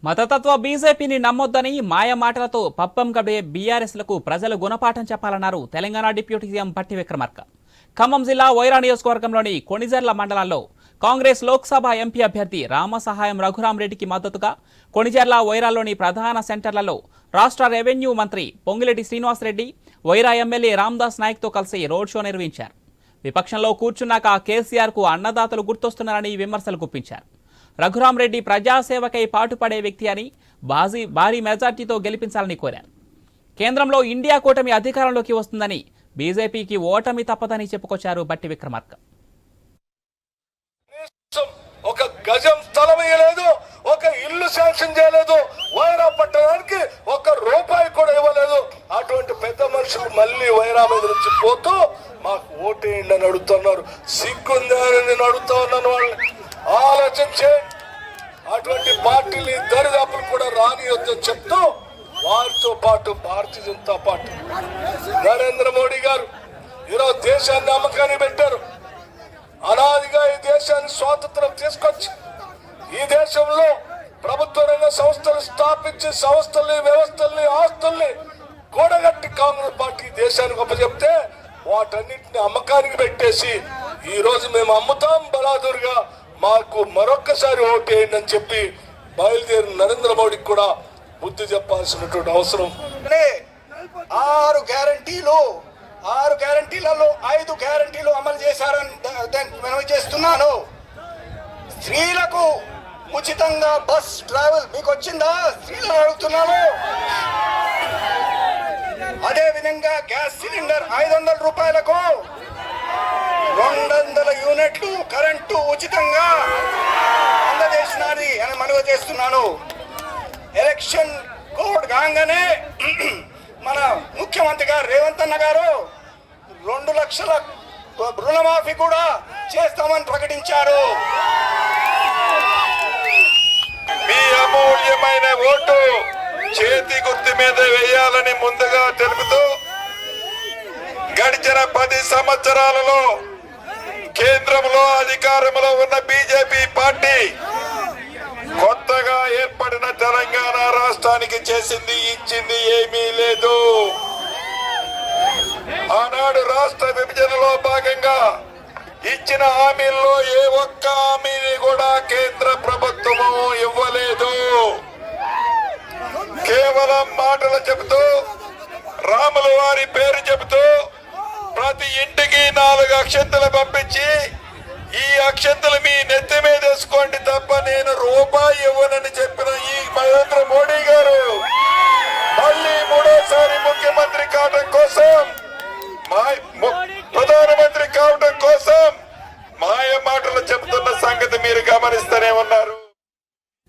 మతతత్వ బీజేపీని నమ్మొద్దని మాయ మాటలతో పప్పం గడిపే బీఆర్ఎస్లకు ప్రజలు గుణపాఠం చెప్పాలన్నారు తెలంగాణ డిప్యూటీ సీఎం భట్టి విక్రమార్క. ఖమ్మం జిల్లా వైరా నియోజకవర్గంలోని కొణిజర్ల మండలంలో కాంగ్రెస్ లోక్సభ ఎంపీ అభ్యర్థి రామసహాయం రఘురామరెడ్డికి మద్దతుగా కొణిజర్ల వైరాలోని ప్రధాన సెంటర్లలో రాష్ట్ర రెవెన్యూ మంత్రి పొంగిరెడ్డి శ్రీనివాసరెడ్డి, వైరా ఎమ్మెల్యే రామ్దాస్ నాయక్తో కలిసి రోడ్ షో నిర్వహించారు. విపక్షంలో కూర్చున్నాక కేసీఆర్కు అన్నదాతలు గుర్తొస్తున్నారని విమర్శలు గుప్పించారు. రఘురామరెడ్డి ప్రజాసేవకై పాటుపడే వ్యక్తి అని భారీ మెజార్టీతో గెలిపించాలని కోరారు. కేంద్రంలో ఇండియా కూటమి అధికారంలోకి వస్తుందని, బీజేపీకి ఓటమి తప్పదని చెప్పుకొచ్చారు భట్టి విక్రమార్క. ఒక గజం స్థలం ఇవ్వలేదు, ఒక ఇల్లు శాంక్షన్ చేయలేదు, వైరా పట్టడానికి ఒక రూపాయి కూడా ఇవ్వలేదు. అటువంటి పెద్ద మనుషులు మళ్ళీ వైరా మీద నుంచి పోతూ మాకు ఓటేయండి అని అడుగుతున్నారు. సిగ్గుందని నేను అడుగుతా ఉన్నాను. వాళ్ళని ఆలోచన చేయండి. అటువంటి పార్టీలు దరిదాపులు కూడా రానియొద్దని చెప్తూ వారితో పాటు భారతీయ జనతా పార్టీ నరేంద్ర మోడీ గారు ఈరోజు దేశాన్ని అమ్మకాన్ని పెట్టారు. అనాదిగా ఈ దేశాన్ని స్వాతంత్రం తీసుకొచ్చి ఈ దేశంలో ప్రభుత్వ రంగ సంస్థలు స్థాపించి సంస్థల్ని, వ్యవస్థల్ని, ఆస్తుల్ని కూడగట్టి కాంగ్రెస్ పార్టీ దేశానికి అప్పచెప్తే వాటన్నింటిని అమ్మకానికి పెట్టేసి ఈ రోజు మేము అమ్ముతాం బలాదురుగా, మాకు మరొక్కసారి ఓటేయండి అని చెప్పి బయలుదేరి నరేంద్ర మోడీకి కూడా బుద్ధి చెప్పాల్సినటువంటి అవసరం. 6 గ్యారంటీలలో 5 గ్యారంటీలు అమలు చేశారని మనం చేస్తున్నాను. స్త్రీలకు ఉచితంగా బస్ ట్రావెల్ మీకు వచ్చిందా? స్త్రీలను అడుగుతున్నాను. అదే విధంగా గ్యాస్ సిలిండర్ 500 రూపాయలకు 200 యూనిట్లు కరెంటు ఉచితంగా అందజేసినది అని మనవి చేస్తున్నాను. ఎలక్షన్ కోడ్ కాగానే మన ముఖ్యమంత్రి గారు రేవంత్ అన్న గారు 2 లక్షల రుణమాఫీ కూడా చేస్తామని ప్రకటించారు. మీ అమూల్యమైన ఓటు చేతి గుర్తు మీద వేయాలని ముందుగా తెలుపుతూ, గడిచిన 10 సంవత్సరాలలో కేంద్రంలో అధికారంలో ఉన్న బీజేపీ పార్టీ కొత్తగా ఏర్పడిన తెలంగాణ రాష్ట్రానికి చేసింది ఇచ్చింది ఏమీ లేదు. ఆనాడు రాష్ట్ర విభజనలో భాగంగా ఇచ్చిన హామీల్లో ఏ ఒక్క హామీని కూడా కేంద్ర ప్రభుత్వము ఇవ్వలేదు. కేవలం మాటలు చెబుతూ, రాముల వారి పేరు చెబుతూ ప్రతి ఇంటికి 4 అక్షంతలు పంపించి ఈ అక్షంతలు మీ నెత్తి మీద వేసుకోండి తప్ప నేను రూపాయి ఇవ్వనని చెప్పిన ఈ నరేంద్ర మోడీ గారు మళ్ళీ 3వ ముఖ్యమంత్రి కావడం కోసం, ప్రధానమంత్రి కావడం కోసం మాయ మాటలు చెబుతున్న సంగతి మీరు గమనిస్తూనే ఉన్నారు.